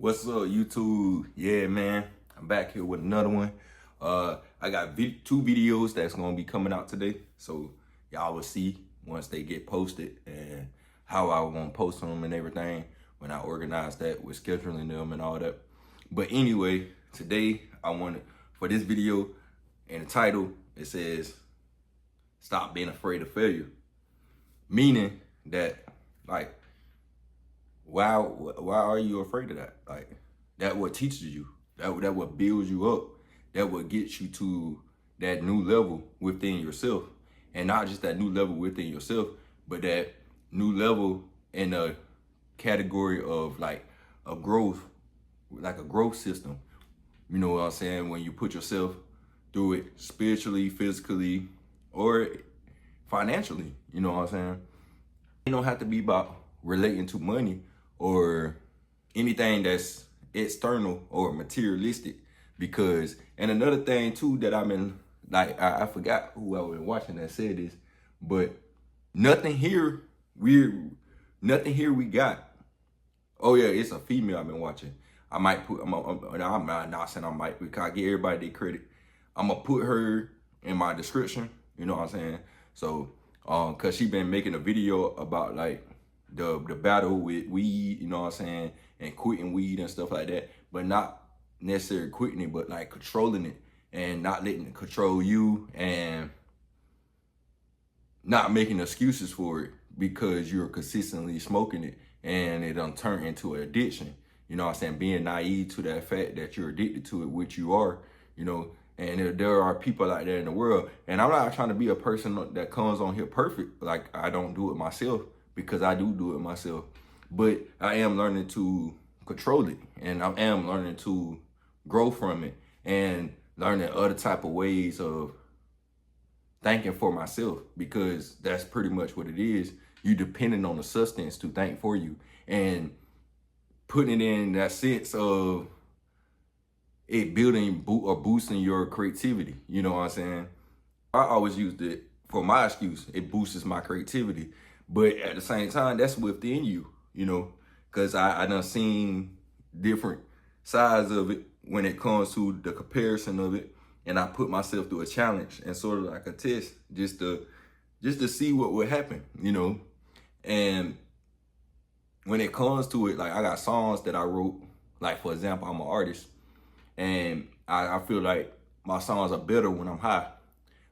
What's up, YouTube? Yeah, man, I'm back here with another one. I got two videos that's gonna be coming out today, so y'all will see once they get posted and how I want to post them and everything when I organize that with scheduling them and all that. But anyway, today I wanted for this video and the title it says "Stop Being Afraid of Failure," meaning that like why are you afraid of that? Like that what teaches you, that what builds you up, that what gets you to that new level within yourself, and not just that new level within yourself, but that new level in a category of like a growth, like a growth system. You know what I'm saying? When you put yourself through it spiritually, physically, or financially. You know what I'm saying? It don't have to be about relating to money or anything that's external or materialistic. Because, and another thing too that I've been like, I forgot who I was watching that said this, but nothing here nothing here we got. Oh yeah, it's a female I've been watching. I might put, I'm not saying I might, because I give everybody their credit. I'm gonna put her in my description, you know what I'm saying? So, cause she been making a video about like the battle with weed, you know what I'm saying? And quitting weed and stuff like that, but not necessarily quitting it, but like controlling it and not letting it control you and not making excuses for it because you're consistently smoking it and it done turn into an addiction. You know what I'm saying? Being naive to that fact that you're addicted to it, which you are, you know, and there are people like that in the world. And I'm not trying to be a person that comes on here perfect. Like I don't do it myself because I do it myself. But I am learning to control it and I am learning to grow from it and learning other type of ways of thanking for myself, because that's pretty much what it is. You depending on the substance to thank for you and putting it in that sense of it building or boosting your creativity. You know what I'm saying? I always used it for my excuse. It boosts my creativity. But at the same time, that's within you, you know, because I done seen different sides of it when it comes to the comparison of it. And I put myself through a challenge and sort of like a test just to see what would happen, you know. And when it comes to it, like I got songs that I wrote, like for example, I'm an artist and I feel like my songs are better when I'm high.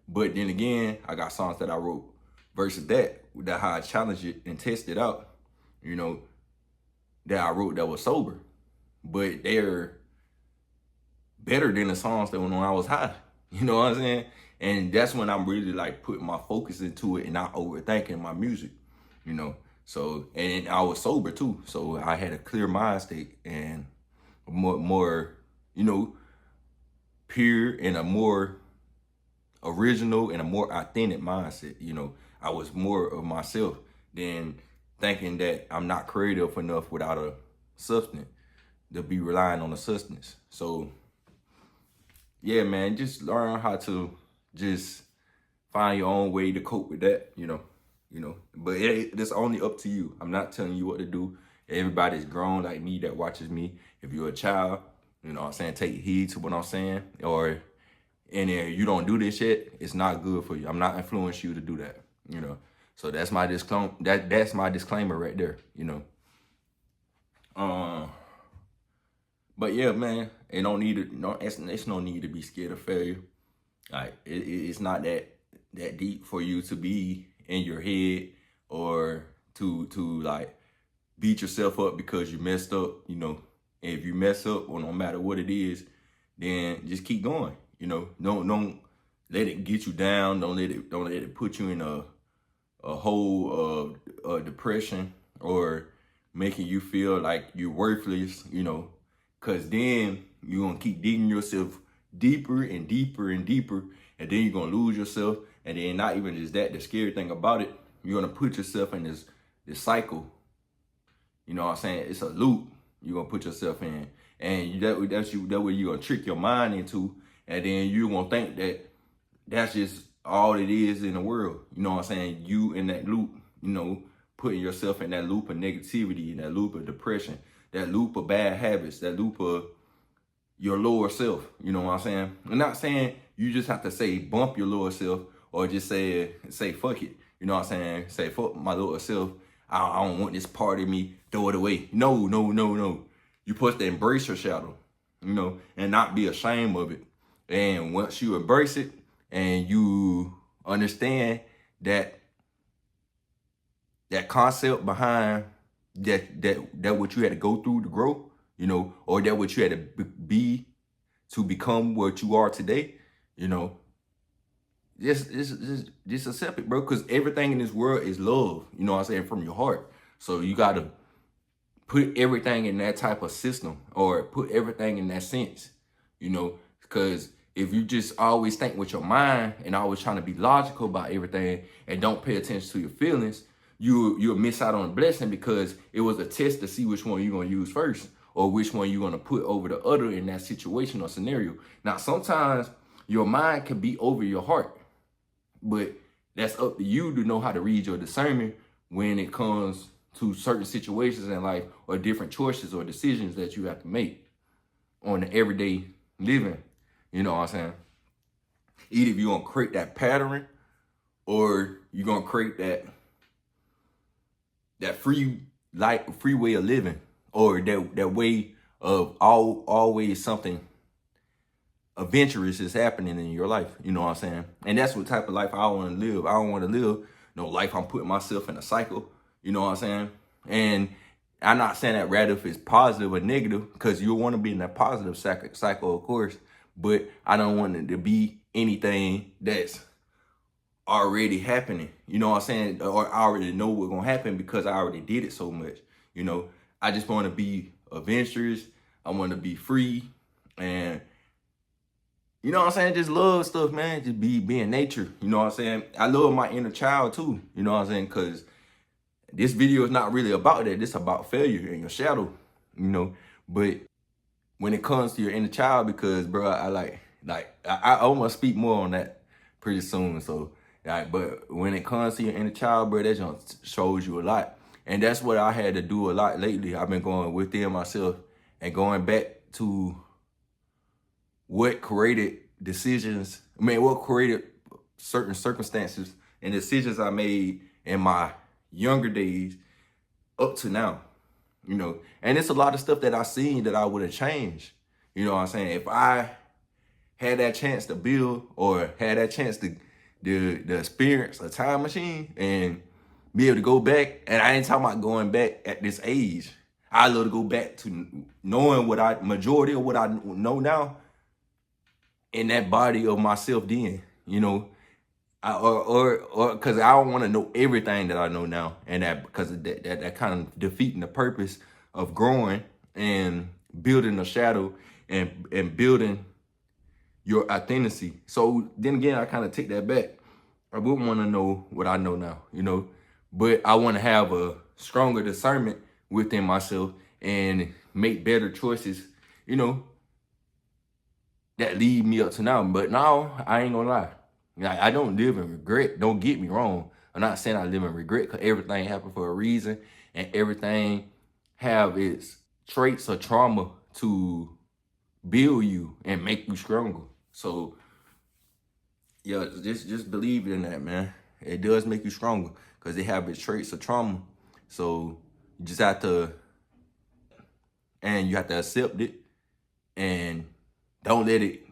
But then again, I got songs that I wrote versus that how I challenge it and test it out, you know, that I wrote that was sober. But they're better than the songs that when I was high. You know what I'm saying? And that's when I'm really like putting my focus into it and not overthinking my music, you know. So, and I was sober too. So I had a clear mind state and more, you know, pure and a more original and a more authentic mindset. You know, I was more of myself than thinking that I'm not creative enough without a substance to be relying on a substance. So yeah, man, just learn how to just find your own way to cope with that, you know. But it's only up to you. I'm not telling you what to do. Everybody's grown like me that watches me. If you're a child, you know what I'm saying, take heed to what I'm saying. And if you don't do this yet, it's not good for you. I'm not influencing you to do that, you know. So that's my disclaimer. That's my disclaimer right there, you know. But yeah, man, it don't need to. No, it's no need to be scared of failure. Like it's not that deep for you to be in your head or to like beat yourself up because you messed up. You know, and if you mess up, or no matter what it is, then just keep going. You know, don't let it get you down. Don't let it put you in a hole of depression or making you feel like you're worthless. You know. Cause then you're gonna keep digging yourself deeper and deeper and deeper, and then you're gonna lose yourself. And then not even just that, the scary thing about it, you're gonna put yourself in this cycle. You know what I'm saying? It's a loop you're gonna put yourself in. And that way you're gonna trick your mind into, and then you're gonna think that that's just all it is in the world. You know what I'm saying? You in that loop, you know, putting yourself in that loop of negativity, in that loop of depression. that loop of bad habits, that loop of your lower self. You know what I'm saying? I'm not saying you just have to say bump your lower self or just say fuck it. You know what I'm saying? Say fuck my lower self. I don't want this part of me. Throw it away. No, no, no, no. You're supposed to embrace your shadow, you know, and not be ashamed of it. And once you embrace it and you understand that concept behind that what you had to go through to grow, you know, or that what you had to be to become what you are today, you know, just accept it, bro. Because everything in this world is love, you know what I'm saying, from your heart. So you got to put everything in that type of system or put everything in that sense, you know, because if you just always think with your mind and always trying to be logical about everything and don't pay attention to your feelings, you'll miss out on a blessing because it was a test to see which one you're going to use first or which one you're going to put over the other in that situation or scenario. Now, sometimes your mind can be over your heart, but that's up to you to know how to read your discernment when it comes to certain situations in life or different choices or decisions that you have to make on the everyday living. You know what I'm saying? Either you're going to create that pattern or you're going to create that free way of living or that way of always something adventurous is happening in your life. You know what I'm saying? And that's what type of life I want to live. I don't want to live no life I'm putting myself in a cycle. You know what I'm saying? And I'm not saying that rather if it's positive or negative, because you want to be in that positive cycle, of course. But I don't want it to be anything that's already happening. You know what I'm saying? Or I already know what's going to happen because I already did it so much. You know, I just want to be adventurous. I want to be free. And you know what I'm saying? Just love stuff, man. Just be in nature. You know what I'm saying? I love my inner child too. You know what I'm saying? Because this video is not really about that. This is about failure and your shadow, you know. But when it comes to your inner child, because, bro, I almost speak more on that pretty soon. So, but when it comes to your inner child, bro, that just shows you a lot. And that's what I had to do a lot lately. I've been going within myself and going back to what created decisions. I mean, what created certain circumstances and decisions I made in my younger days up to now, you know. And it's a lot of stuff that I seen that I would have changed. You know what I'm saying? If I had that chance to build or had that chance to experience a time machine and be able to go back, and I ain't talking about going back at this age. I love to go back to knowing majority of what I know now in that body of myself then, you know. Or because I don't want to know everything that I know now, and that because of that kind of defeating the purpose of growing and building a shadow and building your authenticity. So then again, I kind of take that back. I wouldn't want to know what I know now, you know, but I want to have a stronger discernment within myself and make better choices, you know, that lead me up to now. But now I ain't gonna lie. I don't live in regret. Don't get me wrong. I'm not saying I live in regret because everything happened for a reason and everything have its traits or trauma to build you and make you stronger. So, yeah, just believe in that, man. It does make you stronger because they have its traits of trauma. So you just have to, and you have to accept it and don't let it.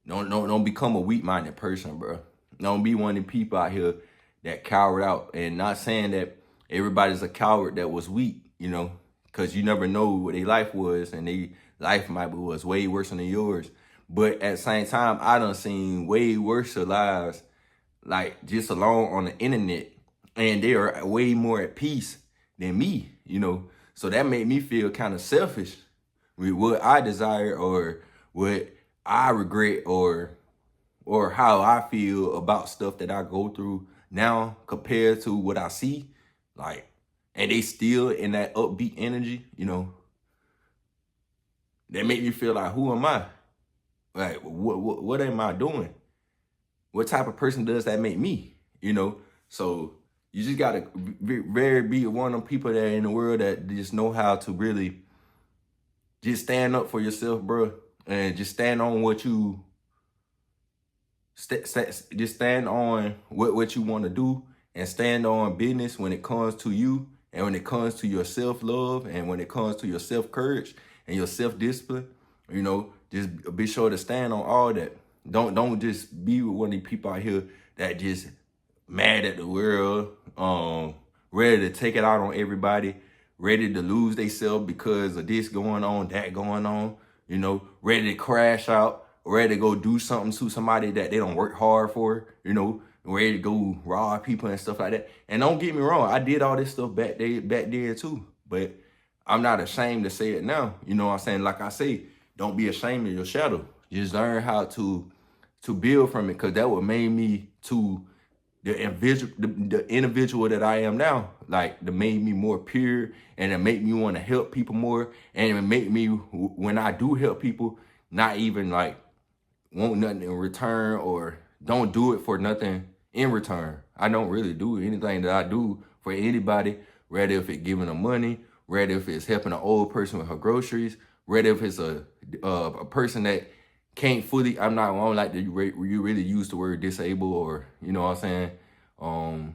Don't become a weak-minded person, bro. Don't be one of the people out here that cowered out. And not saying that everybody's a coward that was weak, you know, because you never know what their life was, and their life was way worse than yours. But at the same time, I done seen way worse lives, like just alone on the internet, and they are way more at peace than me, you know. So that made me feel kind of selfish with what I desire or what I regret or how I feel about stuff that I go through now compared to what I see. Like, and they still in that upbeat energy, you know. They make me feel like, who am I? Like, what am I doing? What type of person does that make me? You know? So You just gotta be one of them people that in the world that just know how to really just stand up for yourself, bro, and just stand on what you just stand on what you want to do, and stand on business when it comes to you, and when it comes to your self-love, and when it comes to your self-courage and your self-discipline. Just be sure to stand on all that. Don't just be with one of these people out here that just mad at the world, ready to take it out on everybody, ready to lose themselves because of this going on, that going on, ready to crash out, ready to go do something to somebody that they don't work hard for, ready to go rob people and stuff like that. And don't get me wrong, I did all this stuff back there too, but I'm not ashamed to say it now. You know what I'm saying? Like I say, don't be ashamed of your shadow. Just learn how to build from it, because that what made me to the individual that I am now. Like, that made me more pure, and it made me want to help people more, and it made me, when I do help people, not even like want nothing in return, or don't do it for nothing in return. I don't really do anything that I do for anybody, whether if it's giving them money, whether if it's helping an old person with her groceries, whether if it's a person that can't fully, I don't like that you really use the word disabled, or, you know what I'm saying?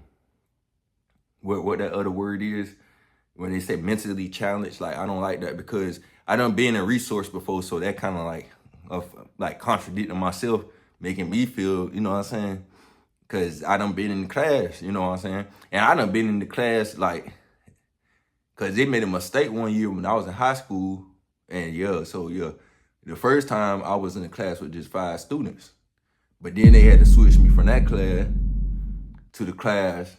What that other word is, when they say mentally challenged. Like, I don't like that, because I done been a resource before, so that kind of like contradicting myself, making me feel, you know what I'm saying? Because I done been in the class, you know what I'm saying? And I done been in the class, like, because they made a mistake one year when I was in high school. And the first time I was in the class with just 5 students. But then they had to switch me from that class to the class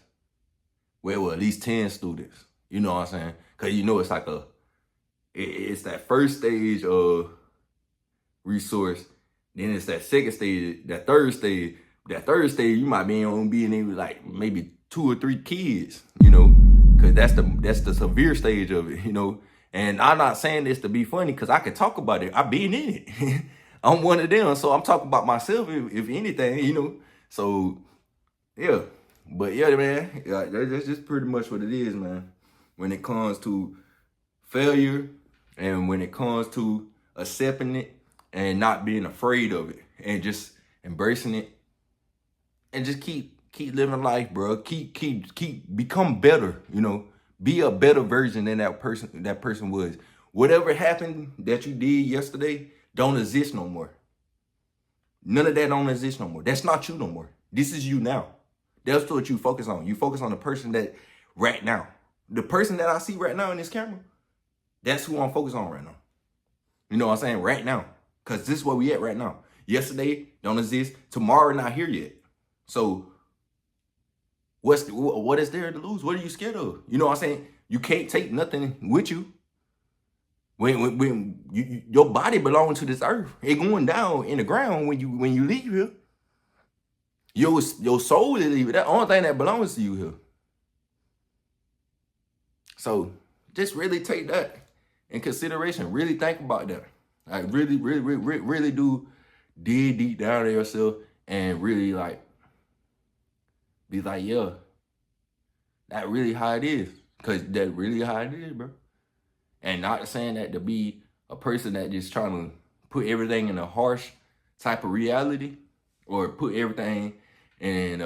where it was at least 10 students. You know what I'm saying? Because it's like it's that first stage of resource. Then it's that second stage, that third stage. That third stage, you might be on being able, like, maybe 2 or 3 kids, because that's the severe stage of it, And I'm not saying this to be funny, because I can talk about it. I've been in it. I'm one of them, so I'm talking about myself, if anything, So, yeah. But, yeah, man, that's just pretty much what it is, man. When it comes to failure, and when it comes to accepting it and not being afraid of it, and just embracing it, and just keep living life, bro. Keep become better, Be a better version than that person was. Whatever happened that you did yesterday don't exist no more. None of that don't exist no more. That's not you no more. This is you now. That's what you focus on. You focus on the person that right now. The person that I see right now in this camera, that's who I'm focused on right now. You know what I'm saying? Right now. Because this is where we at right now. Yesterday don't exist. Tomorrow not here yet. So what is there to lose? What are you scared of? You know what I'm saying? You can't take nothing with you. When your body belongs to this earth, it going down in the ground when you leave here. Your soul is leaving. That's the only thing that belongs to you here. So just really take that in consideration. Really think about that. Like, really do dig deep down to yourself, and really, like, be like, yeah, that really how it is. Because that's really how it is, bro. And not saying that to be a person that just trying to put everything in a harsh type of reality, or put everything in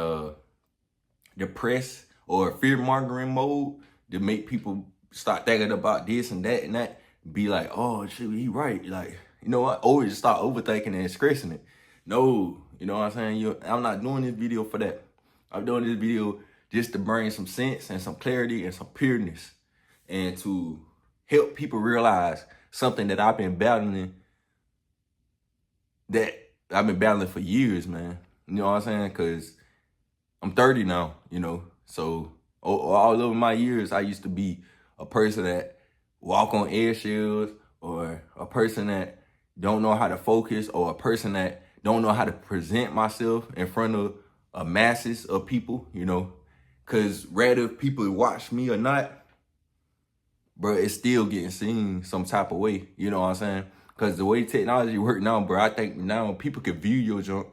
depressed or fear-mongering mode to make people start thinking about this and that. Be like, oh, shit, he right. Like, you know what? Or just start overthinking and stressing it. No, you know what I'm saying? I'm not doing this video for that. I'm doing this video just to bring some sense and some clarity and some pureness, and to help people realize something that I've been battling for years, man. You know what I'm saying? Because I'm 30 now, So all over my years, I used to be a person that walk on eggshells, or a person that don't know how to focus, or a person that don't know how to present myself in front of masses of people, because rather if people watch me or not, bro, it's still getting seen some type of way. You know what I'm saying? Because the way technology work now, bro, I think now people can view your junk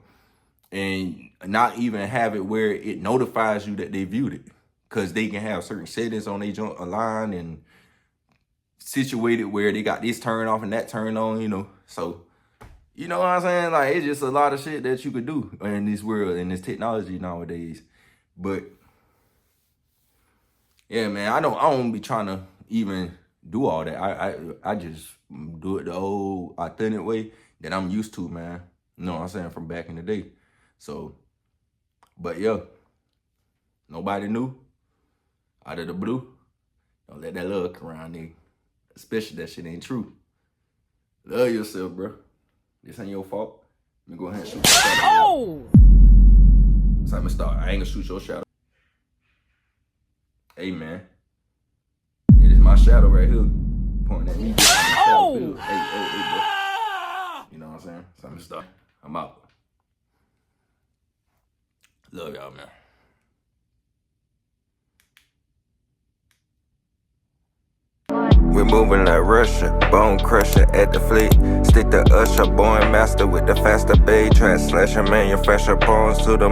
and not even have it where it notifies you that they viewed it. Because they can have certain settings on their joint aligned and situated where they got this turned off and that turned on, you know. So, you know what I'm saying? Like, it's just a lot of shit that you could do in this world, in this technology nowadays. But yeah, man, I don't be trying to even do all that. I just do it the old authentic way that I'm used to, man. You know what I'm saying? From back in the day. So, but yeah, nobody knew. Out of the blue, don't let that love come around, nigga. Especially that shit ain't true. Love yourself, bro. This ain't your fault. Let me go ahead and shoot your shadow. Oh! So I'm gonna start. I ain't gonna shoot your shadow. Hey, man. It is my shadow right here. Pointing at me. Oh! Hey, bro. You know what I'm saying? So I'm gonna start. I'm out. Love y'all, man. We moving like Russia, bone crusher at the fleet. Stick to Usher, born master with the faster bay. Track slasher, manufacture pawns to the